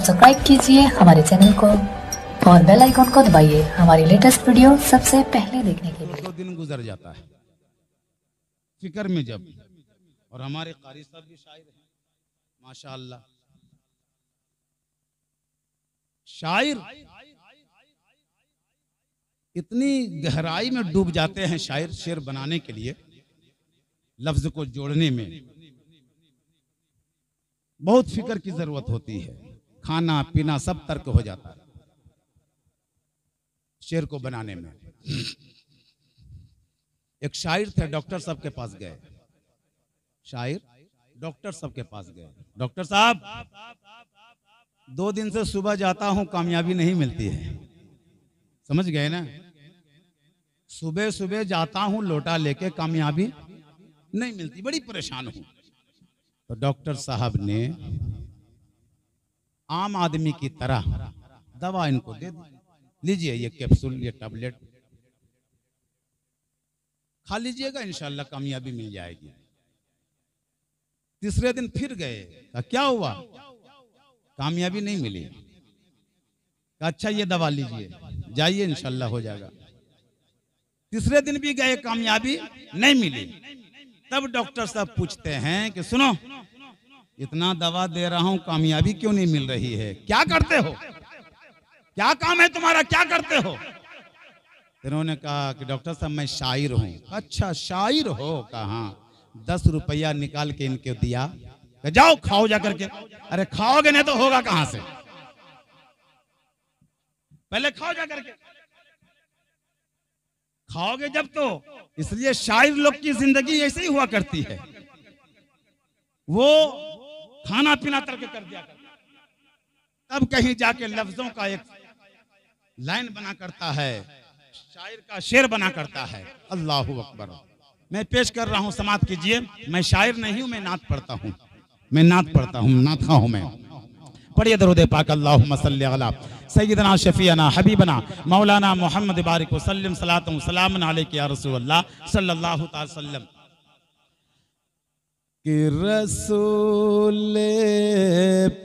Subscribe कीजिए हमारे channel को और बेल आइकॉन को दबाइए हमारी लेटेस्ट वीडियो सबसे पहले देखने के लिए। 2 दिन गुजर जाता है फिक्र में जब, और हमारे कारी साहब भी शायर हैं माशाअल्लाह। शायर इतनी गहराई में डूब जाते हैं शायर शेर बनाने के लिए, लफ्ज को जोड़ने में बहुत फिक्र की जरूरत होती है। खाना पीना सब तर्क हो जाता है शेर को बनाने में। एक शायर थे, डॉक्टर साहब के पास गए। शायर डॉक्टर साहब के पास गए। डॉक्टर साहब 2 दिन से सुबह जाता हूं, कामयाबी नहीं मिलती है। समझ गए ना? सुबह सुबह जाता हूं लोटा लेके, कामयाबी नहीं मिलती, बड़ी परेशान हूं। तो डॉक्टर साहब ने आम आदमी की तरह दवा इनको दे दी, लीजिए ये कैप्सूल, ये टैबलेट खा लीजिएगा, इंशाल्लाह कामयाबी मिल जाएगी। तीसरे दिन फिर गए, क्या हुआ? कामयाबी नहीं मिली। अच्छा ये दवा लीजिए, जाइए इंशाल्लाह हो जाएगा। तीसरे दिन भी गए, कामयाबी नहीं मिली। तब डॉक्टर साहब पूछते हैं कि सुनो, इतना दवा दे रहा हूं, कामयाबी क्यों नहीं मिल रही है? क्या करते हो? क्या काम है तुम्हारा? क्या करते हो? इन्होंने कहा कि डॉक्टर साहब मैं शायर हूं। अच्छा शायर हो? कहा 10 रुपया निकाल के इनके दिया, जाओ खाओ जा करके। अरे खाओगे नहीं तो होगा कहां से? पहले खाओ जा करके, खाओगे जब तो। इसलिए शायर लोग की जिंदगी ऐसे ही हुआ करती है, वो खाना पीना तर्क कर दिया करता, तब कहीं जाके लफ्जों का एक लाइन बना करता है, शायर का शेर बना करता है। अल्लाहु अकबर। मैं पेश कर रहा हूं, समाप्त कीजिए। मैं शायर नहीं हूं, मैं नात पढ़ता हूं, मैं नात पढ़ता हूं, नात हूं मैं। पढ़िए दरूद पाक। अल्लाहुम्मा सल्ली अला सय्यदना शफीअना हबीबना मौलाना मोहम्मद बारिक वसल्लम सलातु सलामन अलैका या रसूलल्लाह सल्लल्लाहु तआला वसल्लम। कि रसूल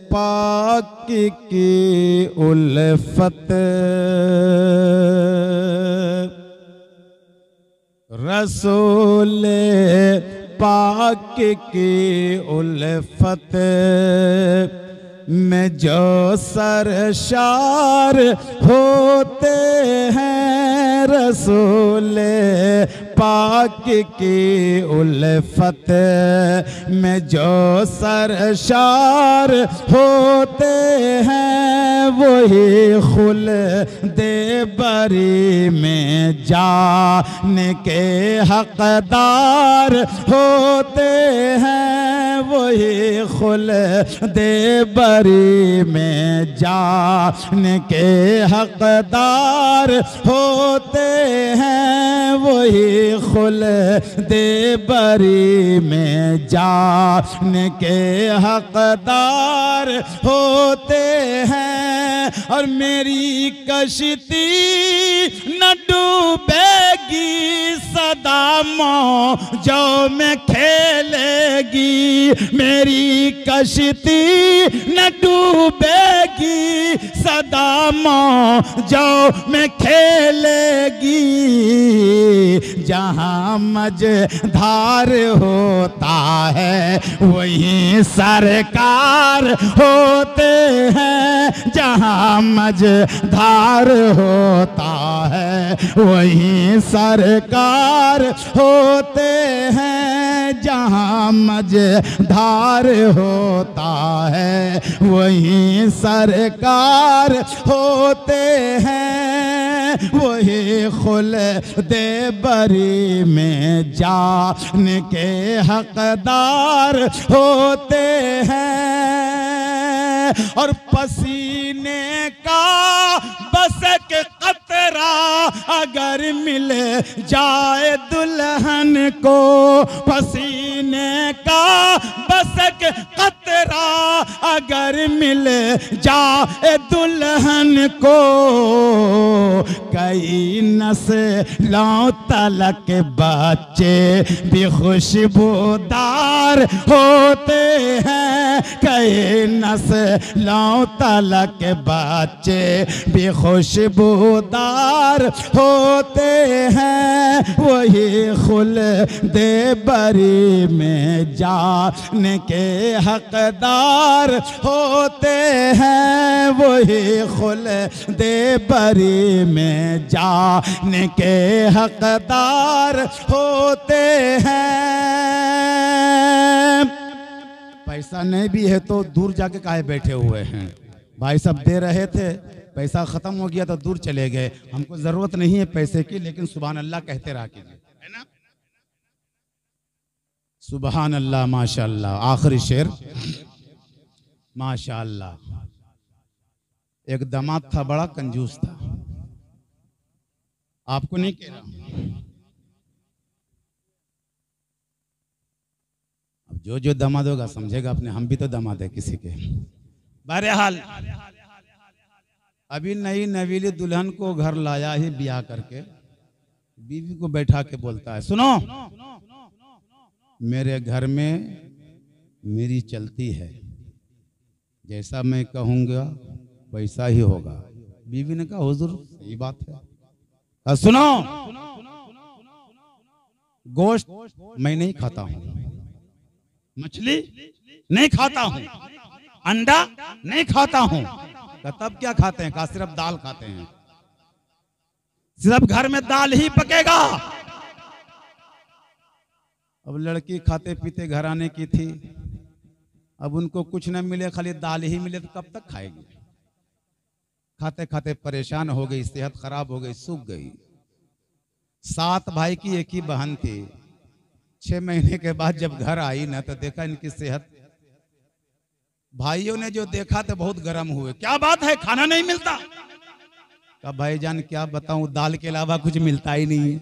पाक की उल्फत, रसूल पाक की उल्फत में जो सरशार होते हैं, रसूल पाक की उल्फत में जो सरशार होते हैं, वही खुल्दे बरी में जाने के हकदार होते हैं, वही खुल्दे बरी में जाने के हकदार होते हैं, वही खुल्दे बरी में जाने के हकदार होते हैं। और मेरी कश्ती न डूबेगी, सदा मौजों में खेलेगी। मेरी कश्ती न डूबेगी, सदा मौजों में खेलेगी। जहाँ मझधार होता है, वहीं सरकार होते हैं। जहाँ मझधार होता है, वहीं सरकार होते हैं। जहाँ मझधार होता है, वहीं सरकार होते हैं। वही खुल्दे बरी में जाने के हकदार होते हैं। और पसीने का बस एक कतरा अगर मिल जाए दुल्हन को, पसीने का बस एक कतरा तेरा अगर मिल जाए दुल्हन को, कई नस्लों तलक बच्चे भी खुशबूदार होते हैं, कई नस्लों तलक बच्चे भी खुशबूदार होते हैं, वही खुल्दे बरी में जाने के हकदार होते हैं, वही खुल्दे बरी में जाने के हकदार होते हैं। पैसा नहीं भी है तो दूर जाके काहे बैठे हुए हैं? भाई सब दे रहे थे, पैसा खत्म हो गया तो दूर चले गए। हमको जरूरत नहीं है पैसे की, लेकिन सुभान अल्लाह कहते रहा कीजिए, है ना? सुभान अल्लाह, माशाअल्लाह। आखिरी शेर, माशाअल्लाह। एक दामाद था, बड़ा कंजूस था, आपको नहीं कह रहा। अब जो दामाद होगा समझेगा अपने, हम भी तो दामाद है किसी के। बहरहाल अभी नई नवीली दुल्हन को घर लाया ही ब्याह करके, बीवी को बैठा के बोलता है, सुनो मेरे घर में मेरी चलती है, जैसा मैं कहूँगा वैसा ही होगा। बीवी ने कहा हुजूर सही बात है। सुनो, गोश्त मैं नहीं खाता हूँ, मछली नहीं खाता हूँ, अंडा नहीं खाता हूँ। तब क्या खाते हैं? कहा सिर्फ दाल खाते हैं, सिर्फ घर में दाल ही पकेगा। अब लड़की खाते पीते घराने की थी, अब उनको कुछ न मिले, खाली दाल ही मिले तो कब तक खाएगी? खाते खाते परेशान हो गई, सेहत खराब हो गई, सूख गई। 7 भाई की एक ही बहन थी। 6 महीने के बाद जब घर आई ना तो देखा इनकी सेहत, भाइयों ने जो देखा तो बहुत गर्म हुए, क्या बात है खाना नहीं मिलता? कहा भाईजान क्या बताऊं, दाल के अलावा कुछ मिलता ही नहीं है।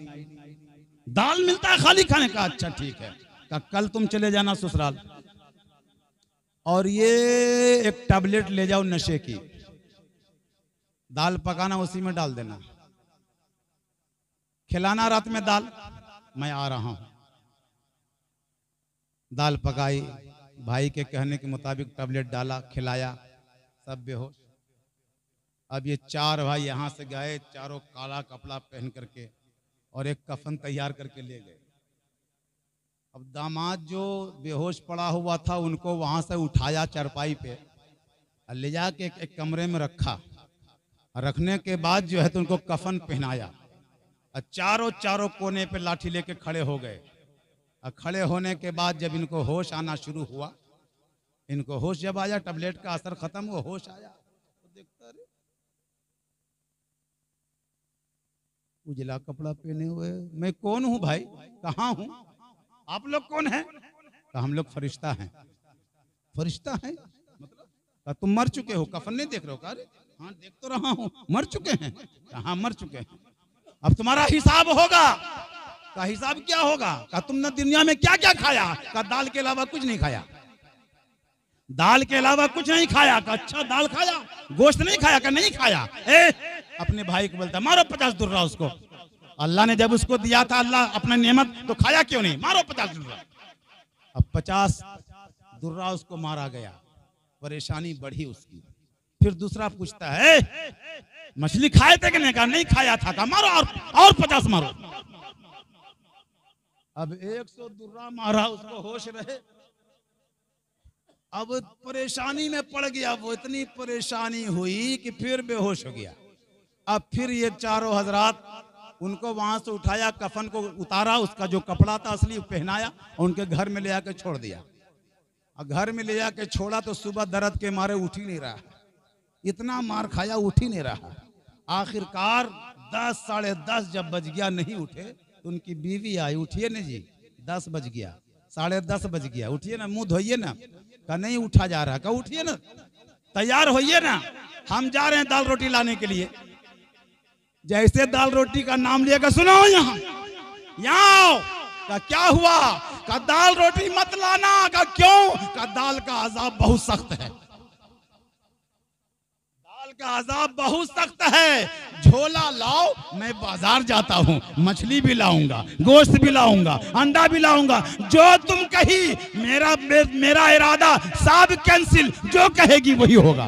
दाल मिलता है खाली खाने का? अच्छा ठीक है। कहा कल तुम चले जाना ससुराल और ये एक टैबलेट ले जाओ नशे की, दाल पकाना उसी में डाल देना, खिलाना रात में दाल, मैं आ रहा हूं। दाल पकाई, भाई के कहने के मुताबिक टैबलेट डाला, खिलाया, सब बेहोश। अब ये 4 भाई यहां से गए, चारों काला कपड़ा पहन करके और एक कफन तैयार करके ले गए। अब दामाद जो बेहोश पड़ा हुआ था उनको वहां से उठाया चारपाई पे और ले जाके एक कमरे में रखा। रखने के बाद जो है तो उनको कफन पहनाया और चारों कोने पे लाठी लेके खड़े हो गए। और खड़े होने के बाद जब इनको होश आना शुरू हुआ, इनको होश जब आया, टैबलेट का असर खत्म हुआ, होश आया तो देखता रहे उजला कपड़ा पहने हुए, मैं कौन हूं भाई, कहाँ हूं, आप लोग कौन हैं? तो हम लोग फरिश्ता हैं। फरिश्ता हैं मतलब? तुम मर चुके हो, कफन नहीं देख रहे हो? अरे हाँ देख तो रहा हूं, मर चुके हैं। हाँ मर चुके हैं, अब तुम्हारा हिसाब होगा। का हिसाब क्या होगा? का तुमने दुनिया में क्या क्या खाया? का दाल के अलावा कुछ नहीं खाया, दाल के अलावा कुछ नहीं खाया। का अच्छा दाल खाया, गोश्त नहीं खाया? का नहीं खाया। अपने भाई को बोलता मारो 50 दुर्रा उसको। अल्लाह ने जब उसको दिया था अल्लाह अपना नेमत, तो खाया क्यों नहीं? मारो 50 दुर्रा। अब 50 दुर्रा उसको मारा गया, परेशानी बढ़ी उसकी। फिर दूसरा पूछता है मछली खाए थे कि नहीं? कहा नहीं खाया था। कहा मारो और 50 मारो। अब 100 दुर्रा मारा, उसको होश रहे। अब परेशानी में पड़ गया वो, इतनी परेशानी हुई कि फिर बेहोश हो गया। अब फिर ये चारों हजरात उनको वहां से उठाया, कफन को उतारा, उसका जो कपड़ा था असली पहनाया और उनके घर में ले आके छोड़ दिया। और घर में ले जाके छोड़ा तो सुबह दर्द के मारे उठ ही नहीं रहा, इतना मार खाया उठ ही नहीं रहा। आखिरकार 10 साढ़े 10 जब बज गया नहीं उठे तो उनकी बीवी आई, उठिए ना जी, 10 बज गया, साढ़े 10 बज गया, उठिए ना, मुंह धोइए ना। का नहीं उठा जा रहा। का उठिए ना, तैयार होइए ना, हम जा रहे हैं दाल रोटी लाने के लिए। जैसे दाल रोटी का नाम लिया, सुनो यहाँ आओ। का क्या हुआ? का दाल रोटी मत लाना। का क्यों? का दाल का अजाब बहुत सख्त है, दाल का अजाब बहुत सख्त है। झोला लाओ, मैं बाजार जाता हूँ, मछली भी लाऊंगा, गोश्त भी लाऊंगा, अंडा भी लाऊंगा। जो तुम कही, मेरा इरादा सब कैंसिल, जो कहेगी वही होगा,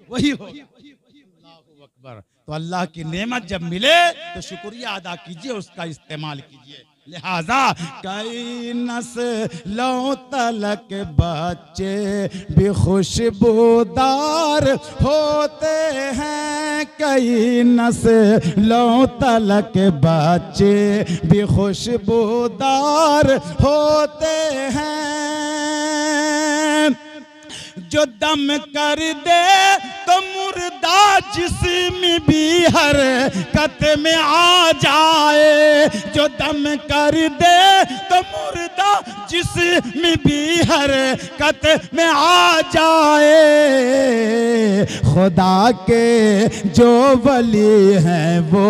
वही होगा। अल्लाहू अकबर। तो अल्लाह की नेमत जब मिले तो शुक्रिया अदा कीजिए, उसका इस्तेमाल कीजिए। लिहाजा कई नस्लों तलक बच्चे भी खुशबूदार होते हैं, कई नस्लों तलक बच्चे भी खुशबूदार होते हैं। जो दम कर दे तो मुर्दा जिस्म भी हरकत में आ जाए, जो दम कर दे तो मुर्दा जिस्म भी हरकत में आ जाए। खुदा के जो वली हैं वो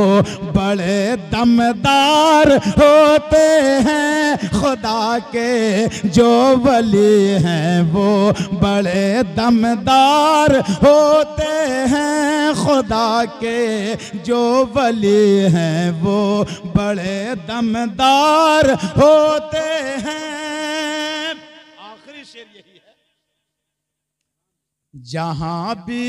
बड़े दमदार होते हैं, खुदा के जो वली हैं वो बड़े दमदार होते हैं, खुदा के जो वली हैं वो बड़े दमदार होते हैं। आखिरी शेर यही है, जहां भी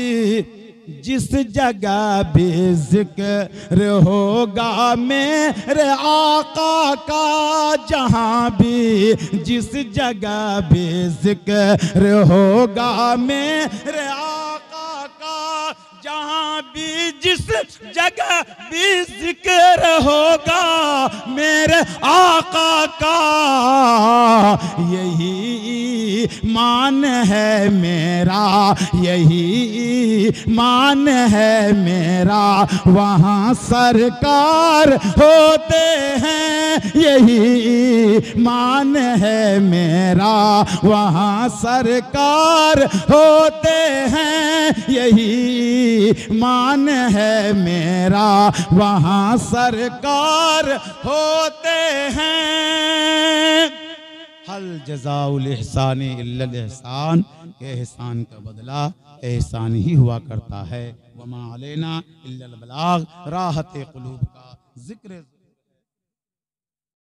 जिस जगह भी जिक्र होगा मेरे आका का, जहां भी जिस जगह भी जिक्र होगा मेरे आका का, जहां भी जिस जगह भी जिक्र होगा मेरे आका का, यही मान है मेरा, यही मान है मेरा, वहाँ सरकार होते हैं, यही मान है मेरा, वहाँ सरकार होते हैं, यही मान है मेरा, वहाँ सरकार होते हैं। हल जज़ाउल इहसानी इल्लल इहसान, के एहसान का बदला एहसान ही हुआ करता है। वमा अलैना इल्लल बलाग, राहत क़ुलूब का जिक्र